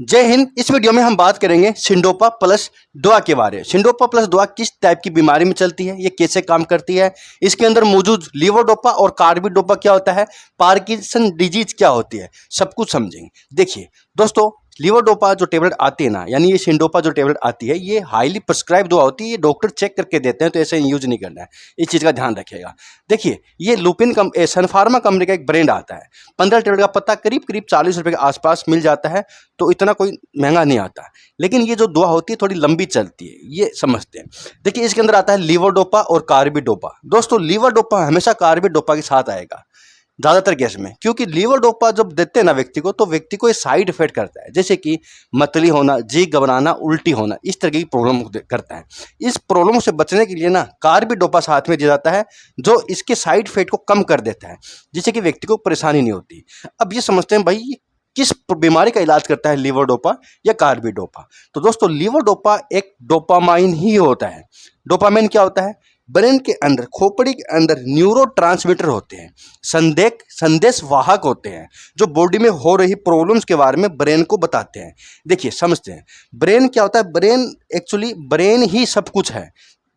जय हिंद। इस वीडियो में हम बात करेंगे सिंडोपा प्लस दवा के बारे में। सिंडोपा प्लस दवा किस टाइप की बीमारी में चलती है, ये कैसे काम करती है, इसके अंदर मौजूद लीवोडोपा और कार्बिडोपा क्या होता है, पार्किंसन डिजीज क्या होती है, सब कुछ समझेंगे। देखिए दोस्तों, लीवोडोपा जो टेबलेट आती है ना, यानी ये सिंडोपा जो टेबलेट आती है, ये हाईली प्रिस्क्राइब दवा होती है। ये डॉक्टर चेक करके देते हैं, तो ऐसे यूज नहीं करना है, इस चीज़ का ध्यान रखिएगा। देखिए, ये लुपिन सन फार्मा कंपनी का एक ब्रांड आता है। 15 टेबलेट का पत्ता करीब करीब 40 रुपये के आसपास मिल जाता है, तो इतना कोई महंगा नहीं आता। लेकिन ये जो दवा होती है थोड़ी लंबी चलती है, ये समझते हैं। देखिए, इसके अंदर आता है लीवोडोपा और कार्बिडोपा। दोस्तों, लीवोडोपा हमेशा कार्बिडोपा के साथ आएगा ज़्यादातर केस में, क्योंकि लीवोडोपा जब देते हैं ना व्यक्ति को, तो व्यक्ति को ये साइड इफेक्ट करता है, जैसे कि मतली होना, जी घबराना, उल्टी होना, इस तरह की प्रॉब्लम करता है। इस प्रॉब्लम से बचने के लिए ना कार्बिडोपा साथ में दिया जाता है, जो इसके साइड इफेक्ट को कम कर देता है, जिससे कि व्यक्ति को परेशानी नहीं होती। अब ये समझते हैं भाई, किस बीमारी का इलाज करता है लीवोडोपा या कार्बिडोपा। तो दोस्तों, लीवोडोपा एक डोपामाइन ही होता है। डोपामाइन क्या होता है? ब्रेन के अंदर, खोपड़ी के अंदर न्यूरोट्रांसमीटर होते हैं, संदेश वाहक होते हैं, जो बॉडी में हो रही प्रॉब्लम्स के बारे में ब्रेन को बताते हैं। देखिए, समझते हैं ब्रेन क्या होता है। ब्रेन ही सब कुछ है।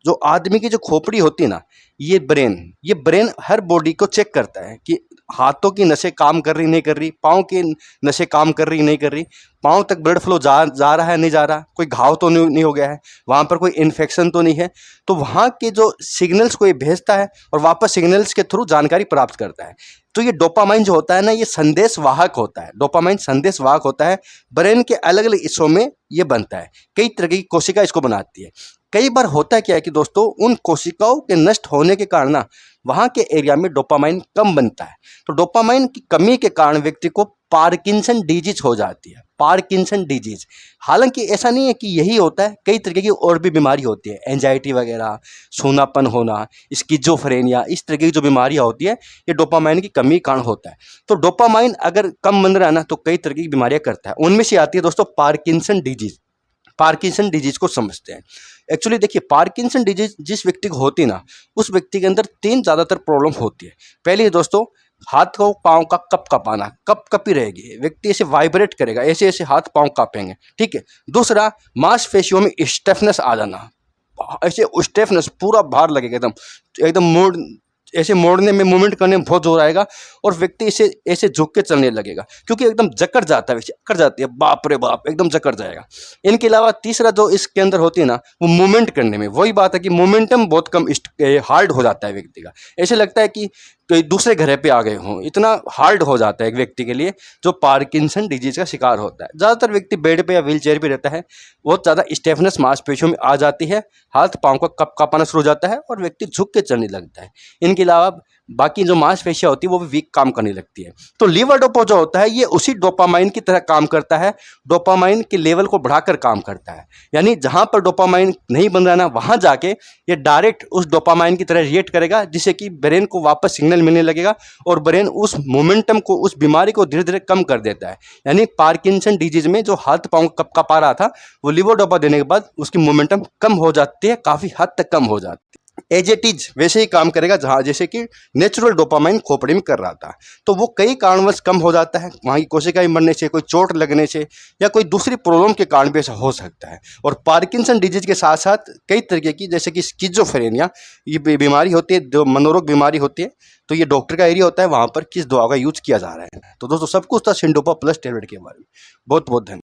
जो आदमी की जो खोपड़ी होती है ना, ये ब्रेन हर बॉडी को चेक करता है कि हाथों की नसें काम कर रही नहीं कर रही, पाँव की नसें काम कर रही नहीं कर रही, पाँव तक ब्लड फ्लो जा रहा है नहीं जा रहा, कोई घाव तो नहीं हो गया है, वहाँ पर कोई इन्फेक्शन तो नहीं है। तो वहाँ के जो सिग्नल्स को ये भेजता है और वापस सिग्नल्स के थ्रू जानकारी प्राप्त करता है। तो ये डोपामाइन जो होता है ना, ये संदेश वाहक होता है। डोपामाइन संदेश वाहक होता है, ब्रेन के अलग अलग हिस्सों में ये बनता है। कई तरह की कोशिका इसको बनाती है। कई बार होता है क्या है कि दोस्तों, उन कोशिकाओं के नष्ट होने के कारण ना, वहाँ के एरिया में डोपामाइन कम बनता है। तो डोपामाइन की कमी के कारण व्यक्ति को पार्किंसन डिजीज हो जाती है। पार्किंसन डिजीज, हालांकि ऐसा नहीं है कि यही होता है, कई तरीके की और भी बीमारी होती है, एंजाइटी वगैरह, सूनापन होना, स्किज़ोफ्रेनिया, इस तरह की जो बीमारियाँ होती है, ये डोपामाइन की कमी के कारण होता है। तो डोपामाइन अगर कम बन रहा है ना, तो कई तरह की बीमारियाँ करता है। उनमें से आती है दोस्तों पार्किंसन डिजीज। पार्किंसन डिजीज को समझते हैं। एक्चुअली देखिए, पार्किंसन डिजीज जिस व्यक्ति को होती है ना, उस व्यक्ति के अंदर 3 ज़्यादातर प्रॉब्लम होती है। पहली दोस्तों, हाथ को पाँव का कपाना, कपी रहेगी, व्यक्ति ऐसे वाइब्रेट करेगा, ऐसे ऐसे हाथ पाँव कांपेंगे, ठीक है। दूसरा, मांसपेशियों में स्टिफनेस आ जाना, ऐसे स्टिफनेस, पूरा भार लगेगा, एकदम एकदम ऐसे मोड़ने में, मूवमेंट करने में बहुत जोर आएगा, और व्यक्ति ऐसे ऐसे झुक के चलने लगेगा, क्योंकि एकदम जकड़ जाता है, अकड़ जाती है, बाप रे बाप, एकदम जकड़ जाएगा। इनके अलावा तीसरा जो इसके अंदर होती है ना, वो मूवमेंट करने में, वही बात है कि मोमेंटम बहुत कम हार्ड हो जाता है व्यक्ति का। ऐसे लगता है कि कोई दूसरे घर पे आ गए हों, इतना हार्ड हो जाता है एक व्यक्ति के लिए जो पार्किंसन डिजीज का शिकार होता है। ज़्यादातर व्यक्ति बेड पे या व्हील चेयर पर रहता है, बहुत ज़्यादा स्टिफनेस मांसपेशियों में आ जाती है, हाथ पाँव का कांपना शुरू हो जाता है, और व्यक्ति झुक के चलने लगता है। इनके अलावा बाकी जो मांसपेशियाँ होती है, वो भी वीक काम करने लगती है। तो लीवोडोपा जो होता है, ये उसी डोपामाइन की तरह काम करता है, डोपामाइन के लेवल को बढ़ाकर काम करता है। यानी जहाँ पर डोपामाइन नहीं बन रहा ना, वहाँ जाके ये डायरेक्ट उस डोपामाइन की तरह रिएक्ट करेगा, जिससे कि ब्रेन को वापस सिग्नल मिलने लगेगा, और ब्रेन उस मोमेंटम को, उस बीमारी को धीरे धीरे कम कर देता है। यानी पार्किंसन डिजीज में जो हाथ पाँव कपा रहा था, वो लीवोडोपा देने के बाद उसकी मोमेंटम कम हो जाती है, काफ़ी हद तक कम हो जाती है। एज इट इज वैसे ही काम करेगा जहाँ जैसे कि नेचुरल डोपामाइन खोपड़ी में कर रहा था। तो वो कई कारणवश कम हो जाता है, वहाँ की कोशिकाएं मरने से, कोई चोट लगने से, या कोई दूसरी प्रॉब्लम के कारण भी ऐसा हो सकता है। और पार्किंसन डिजीज के साथ साथ कई तरीके की, जैसे कि स्किज़ोफ्रेनिया, ये बीमारी होती है, जो मनोरोग बीमारी होती है। तो ये डॉक्टर का एरिया होता है, वहाँ पर किस दवा का यूज किया जा रहा है। तो दोस्तों, सब कुछ था सिंडोपा प्लस टेबलेट के बारे में। बहुत बहुत धन्यवाद।